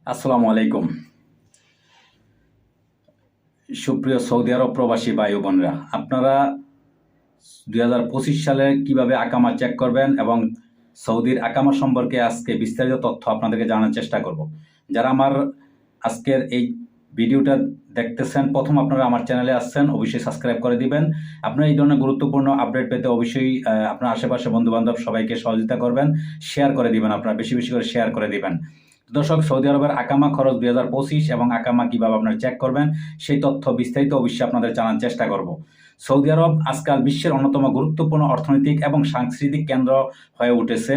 আসসালামু আলাইকুম। সুপ্রিয় সৌদি আরব প্রবাসী ভাই ও বোনরা, আপনারা 2025 সালে কিভাবে আকামা চেক করবেন এবং সৌদির আকামা সম্পর্কে আজকে বিস্তারিত তথ্য আপনাদেরকে জানার চেষ্টা করব। যারা আমার আজকের এই ভিডিওটা দেখতেছেন, প্রথম আপনারা আমার চ্যানেলে আসছেন, অবশ্যই সাবস্ক্রাইব করে দিবেন। আপনারা এই ধরনের গুরুত্বপূর্ণ আপডেট পেতে অবশ্যই আপনার আশেপাশে বন্ধুবান্ধব সবাইকে সহযোগিতা করবেন, শেয়ার করে দিবেন, আপনারা বেশি বেশি করে শেয়ার করে দিবেন। দর্শক, সৌদি আরবের আকামা খরচ 2025 এবং আকামা কিভাবে আপনারা চেক করবেন সেই তথ্য বিস্তারিত অবশ্যই আপনাদের জানার চেষ্টা করব। সৌদি আরব আজকাল বিশ্বের অন্যতম গুরুত্বপূর্ণ অর্থনৈতিক এবং সাংস্কৃতিক কেন্দ্র হয়ে উঠেছে।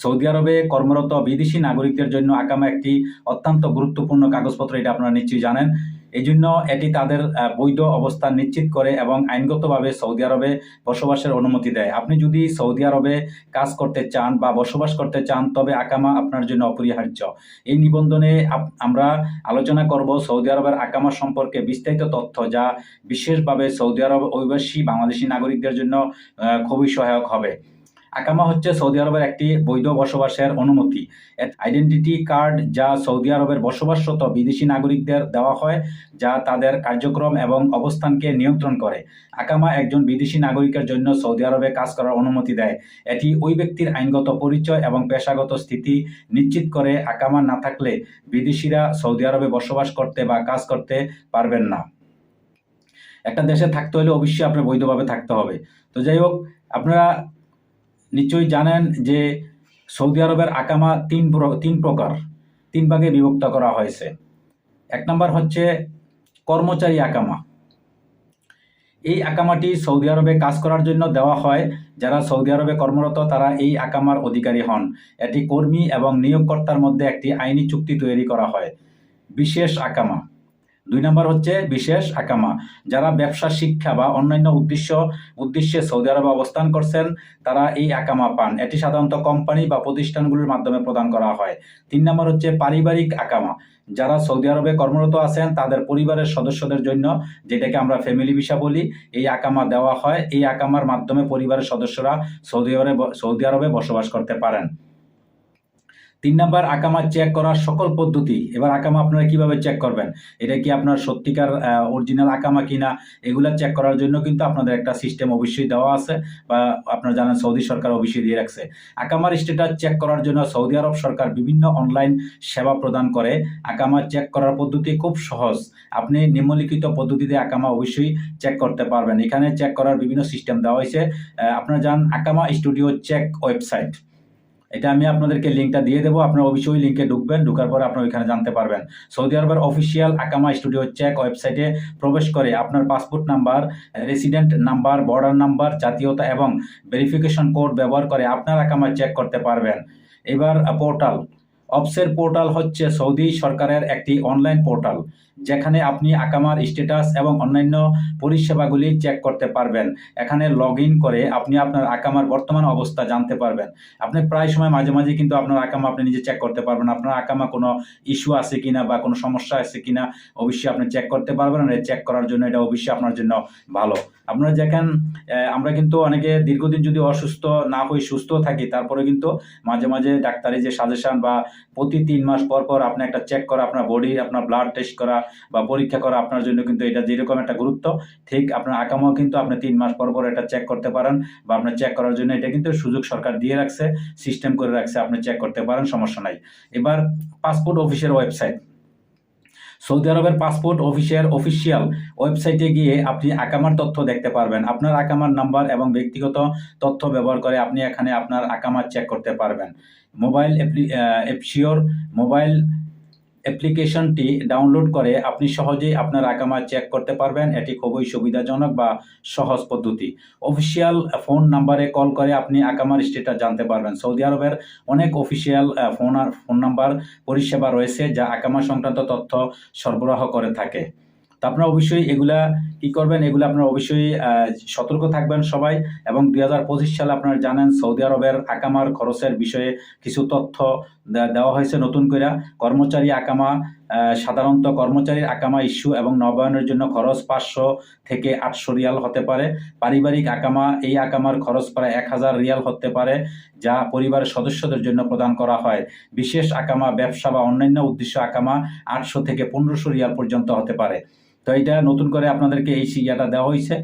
সৌদি আরবে কর্মরত বিদেশি নাগরিকদের জন্য আকামা একটি অত্যন্ত গুরুত্বপূর্ণ কাগজপত্র, এটা আপনারা নিশ্চয়ই জানেন। এই জন্য এটি তাদের বৈধ অবস্থান নিশ্চিত করে এবং আইনগতভাবে সৌদি আরবে বসবাসের অনুমতি দেয়। আপনি যদি সৌদি আরবে কাজ করতে চান বা বসবাস করতে চান, তবে আকামা আপনার জন্য অপরিহার্য। এই নিবন্ধনে আমরা আলোচনা করব সৌদি আরবের আকামা সম্পর্কে বিস্তারিত তথ্য, যা বিশেষভাবে সৌদি আরব অভিবাসী বাংলাদেশি নাগরিকদের জন্য খুবই সহায়ক হবে। আকামা হচ্ছে সৌদি আরবের একটি বৈধ বসবাসের অনুমতি, আইডেন্টিটি কার্ড, যা সৌদি আরবের বসবাসরত বিদেশি নাগরিকদের দেওয়া হয়, যা তাদের কার্যক্রম এবং অবস্থানকে নিয়ন্ত্রণ করে। আকামা একজন বিদেশি নাগরিকের জন্য সৌদি আরবে কাজ করার অনুমতি দেয়। এটি ওই ব্যক্তির আইনগত পরিচয় এবং পেশাগত স্থিতি নিশ্চিত করে। আকামা না থাকলে বিদেশিরা সৌদি আরবে বসবাস করতে বা কাজ করতে পারবেন না। একটা দেশে থাকতে হলে অবশ্যই আপনার বৈধভাবে থাকতে হবে। তো যাই হোক, আপনারা নিশ্চয়ই জানেন যে সৌদি আরবের আকামা তিন প্রকার, তিন ভাগে বিভক্ত করা হয়েছে। এক নম্বর হচ্ছে কর্মচারী আকামা। এই আকামাটি সৌদি আরবে কাজ করার জন্য দেওয়া হয়। যারা সৌদি আরবে কর্মরত তারা এই আকামার অধিকারী হন। এটি কর্মী এবং নিয়োগকর্তার মধ্যে একটি আইনি চুক্তি তৈরি করা হয়। বিশেষ আকামা। 2 নম্বর হচ্ছে বিশেষ আকামা। যারা ব্যবসা, শিক্ষা বা অন্যান্য উদ্দেশ্যে সৌদি আরবে অবস্থান করছেন, তারা এই আকামা পান। এটি সাধারণত কোম্পানি বা প্রতিষ্ঠানগুলোর মাধ্যমে প্রদান করা হয়। 3 নম্বর হচ্ছে পারিবারিক আকামা। যারা সৌদি আরবে কর্মরত আছেন তাদের পরিবারের সদস্যদের জন্য, যেটাকে আমরা ফ্যামিলি ভিসা বলি, এই আকামা দেওয়া হয়। এই আকামার মাধ্যমে পরিবারের সদস্যরা সৌদি আরবে বসবাস করতে পারেন। 3 নাম্বার, আকামা চেক করার সকল পদ্ধতি। এবার আকামা আপনারা কিভাবে চেক করবেন, এটা কি আপনার সত্যিকার অরিজিনাল আকামা কিনা, এগুলা চেক করার জন্য কিন্তু আপনাদের একটা সিস্টেম অবশ্যই দেওয়া আছে, বা আপনারা জানেন সৌদি সরকার অবশ্যই দিয়ে রাখছে। আকামার স্ট্যাটাস চেক করার জন্য সৌদি আরব সরকার বিভিন্ন অনলাইন সেবা প্রদান করে। আকামা চেক করার পদ্ধতি খুব সহজ। আপনি নিম্নলিখিত পদ্ধতিতে আকামা অবশ্যই চেক করতে পারবেন। এখানে চেক করার বিভিন্ন সিস্টেম দেওয়া হয়েছে। আপনারা যান আকামা স্টুডিও চেক ওয়েবসাইট, এটা আমি আপনাদেরকে লিঙ্কটা দিয়ে দেবো। আপনারা অবশ্যই লিঙ্কে ঢুকবেন, ঢুকার পরে আপনারা ওইখানে জানতে পারবেন। সৌদি আরবের অফিসিয়াল আকামা স্টুডিও চেক ওয়েবসাইটে প্রবেশ করে আপনার passport number, resident number, border number, জাতীয়তা এবং ভেরিফিকেশন কোড ব্যবহার করে আপনার আকামা চেক করতে পারবেন। এবার পোর্টাল। অফসের পোর্টাল হচ্ছে সৌদি সরকারের একটি অনলাইন পোর্টাল, যেখানে আপনি আকামার স্ট্যাটাস এবং অন্যান্য পরিষেবাগুলি চেক করতে পারবেন। এখানে লগ ইন করে আপনি আপনার আকামার বর্তমান অবস্থা জানতে পারবেন। আপনি প্রায় সময় মাঝে মাঝে কিন্তু আপনার আকামা আপনি নিজে চেক করতে পারবেন। আপনার আকামা কোনো ইস্যু আছে কিনা বা কোনো সমস্যা আছে কিনা অবশ্যই আপনি চেক করতে পারবেন। আর চেক করার জন্য এটা অবশ্যই আপনার জন্য ভালো। আপনারা দেখেন, আমরা কিন্তু অনেকে দীর্ঘদিন যদি অসুস্থ না হই, সুস্থ থাকি, তারপরে কিন্তু মাঝে মাঝে ডাক্তারি যে সাজেশন বা প্রতি 3 মাস পর পর আপনি একটা চেক করা, আপনার বডি, আপনার ব্লাড টেস্ট করা বা পরীক্ষা করা আপনার জন্য কিন্তু এটা যেরকম একটা গুরুত্ব, ঠিক আপনার আকামাও কিন্তু আপনি 3 মাস পর পর এটা চেক করতে পারেন, বা আপনার চেক করার জন্য এটা কিন্তু সুযোগ সরকার দিয়ে রাখছে, সিস্টেম করে রাখছে, আপনি চেক করতে পারেন, সমস্যা নাই। এবার পাসপোর্ট অফিসের ওয়েবসাইট। সৌদি আরবের পাসপোর্ট অফিসের অফিসিয়াল ওয়েবসাইটে গিয়ে আপনি আকামার তথ্য দেখতে পারবেন। আপনার আকামার নাম্বার এবং ব্যক্তিগত তথ্য ব্যবহার করে আপনি এখানে আপনার আকামা চেক করতে পারবেন। মোবাইল মোবাইল অ্যাপ্লিকেশনটি ডাউনলোড করে আপনি সহজেই আপনার আকামা চেক করতে পারবেন। এটি খুবই সুবিধাজনক বা সহজ পদ্ধতি। অফিসিয়াল ফোন নাম্বারে কল করে আপনি আকামার স্ট্যাটাস জানতে পারবেন। সৌদি আরবের অনেক অফিসিয়াল ফোন নাম্বার পরিষেবা রয়েছে, যা আকামা সংক্রান্ত তথ্য সরবরাহ করে থাকে। তো আপনারা অবশ্যই এগুলা কি করবেন, এগুলো আপনারা অবশ্যই সতর্ক থাকবেন সবাই। এবং 2025 সালে আপনারা জানেন সৌদি আরবের আকামার খরচের বিষয়ে কিছু তথ্য দেওয়া হয়েছে নতুন করে। কর্মচারী আকামা, সাধারণত কর্মচারীর আকামা ইস্যু এবং নবায়নের জন্য খরচ 500 থেকে 800 রিয়াল হতে পারে। পারিবারিক আকামা, এই আকামার খরচ প্রায় 1000 রিয়াল হতে পারে, যা পরিবারের সদস্যদের জন্য প্রদান করা হয়। বিশেষ আকামা, ব্যবসা বা অন্যান্য উদ্দেশ্য আকামা 800 থেকে 1500 রিয়াল পর্যন্ত হতে পারে। তো এটা নতুন করে আপনাদেরকে এই ইয়াটা দেওয়া হয়েছে।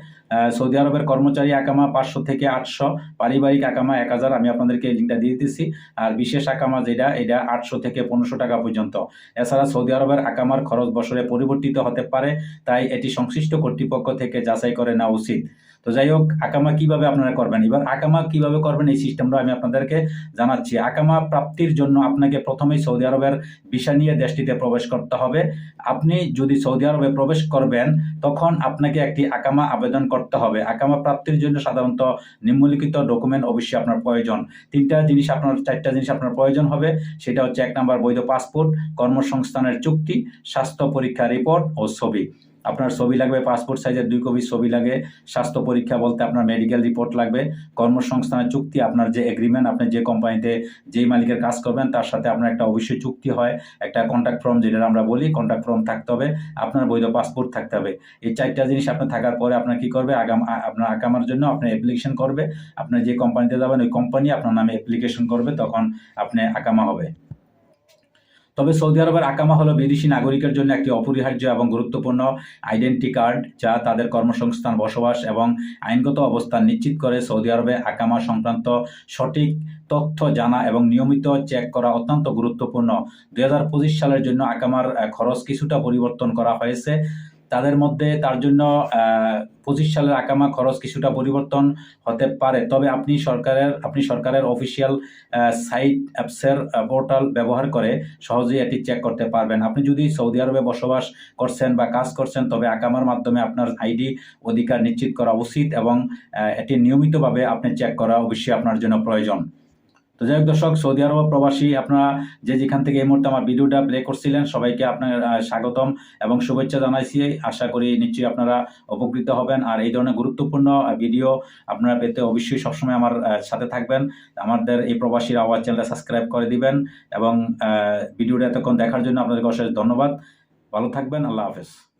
সৌদি আরবের কর্মচারী আকামা 500 থেকে 800, পারিবারিক আকামা 1000, আমি আপনাদেরকে এই লিঙ্কটা দিয়ে দিচ্ছি। আর বিশেষ আকামা যেটা, এটা 800 থেকে 1500 টাকা পর্যন্ত। এছাড়া সৌদি আরবের আকামার খরচ বছরে পরিবর্তিত হতে পারে, তাই এটি সংশ্লিষ্ট কর্তৃপক্ষ থেকে যাচাই করে নেওয়া উচিত। তো যাই হোক, আকামা কিভাবে আপনারা করবেন, এবার আকামা কিভাবে করবেন এই সিস্টেমটা আমি আপনাদেরকে জানাচ্ছি। আকামা প্রাপ্তির জন্য আপনাকে প্রথমেই সৌদি আরবের ভিসা নিয়ে দেশটিতে প্রবেশ করতে হবে। আপনি যদি সৌদি আরবে প্রবেশ করবেন তখন আপনাকে একটি আকামা আবেদন করতে হবে। আকামা প্রাপ্তির জন্য সাধারণত নিম্নলিখিত ডকুমেন্ট অবশ্যই আপনার প্রয়োজন। 4টা জিনিস আপনার প্রয়োজন হবে। সেটা হচ্ছে 1 নম্বর বৈধ পাসপোর্ট, কর্মসংস্থানের চুক্তি, স্বাস্থ্য পরীক্ষা রিপোর্ট ও ছবি। আপনার ছবি লাগবে, পাসপোর্ট সাইজের 2 কপি ছবি লাগে। স্বাস্থ্য পরীক্ষা বলতে আপনার মেডিকেল রিপোর্ট লাগবে। কর্মসংস্থানের চুক্তি, আপনার যে এগ্রিমেন্ট, আপনি যে কোম্পানিতে যেই মালিকের কাজ করবেন তার সাথে আপনার একটা অবশ্যই চুক্তি হয়। একটা কন্ট্রাক্ট ফর্ম, যেটা আমরা বলি কন্ট্রাক্ট ফর্ম থাকতে হবে। আপনার বৈধ পাসপোর্ট থাকতে হবে। এই 4টা জিনিস আপনার থাকার পরে আপনার কি করবে, আপনার আকামার জন্য আপনি অ্যাপ্লিকেশন করবে। আপনি যে কোম্পানিতে যাবেন ওই কোম্পানি আপনার নামে অ্যাপ্লিকেশন করবে, তখন আপনি আকামা হবে। তবে সৌদি আরবের আকামা হলো বিদেশি নাগরিকের জন্য একটি অপরিহার্য এবং গুরুত্বপূর্ণ আইডেন্টি কার্ড, যা তাদের কর্মসংস্থান, বসবাস এবং আইনগত অবস্থান নিশ্চিত করে। সৌদি আরবে আকামা সংক্রান্ত সঠিক তথ্য জানা এবং নিয়মিত চেক করা অত্যন্ত গুরুত্বপূর্ণ। 2025 সালের জন্য আকামার খরচ কিছুটা পরিবর্তন করা হয়েছে। তার জন্য 25 সালের আকামা খরচ কিছুটা পরিবর্তন হতে পারে। তবে আপনি সরকারের অফিসিয়াল সাইট, অ্যাপসের পোর্টাল ব্যবহার করে সহজেই এটি চেক করতে পারবেন। আপনি যদি সৌদি আরবে বসবাস করছেন বা কাজ করছেন, তবে আকামার মাধ্যমে আপনার আইডি অধিকার নিশ্চিত করা উচিত এবং এটি নিয়মিতভাবে আপনি চেক করা অবশ্যই আপনার জন্য প্রয়োজন। তো যাই হোক দর্শক, সৌদি আরব প্রবাসী আপনারা যেখান থেকে এই মুহূর্তে আমার ভিডিওটা প্লে করছিলেন, সবাইকে আপনার স্বাগতম এবং শুভেচ্ছা জানাইছি। আশা করি নিশ্চয়ই আপনারা উপকৃত হবেন। আর এই ধরনের গুরুত্বপূর্ণ ভিডিও আপনারা পেতে অবশ্যই সবসময় আমার সাথে থাকবেন। আমাদের এই প্রবাসীর আওয়াজ চ্যানেলটা সাবস্ক্রাইব করে দিবেন এবং ভিডিওটা এতক্ষণ দেখার জন্য আপনাদেরকে অশেষ ধন্যবাদ। ভালো থাকবেন। আল্লাহ হাফেজ।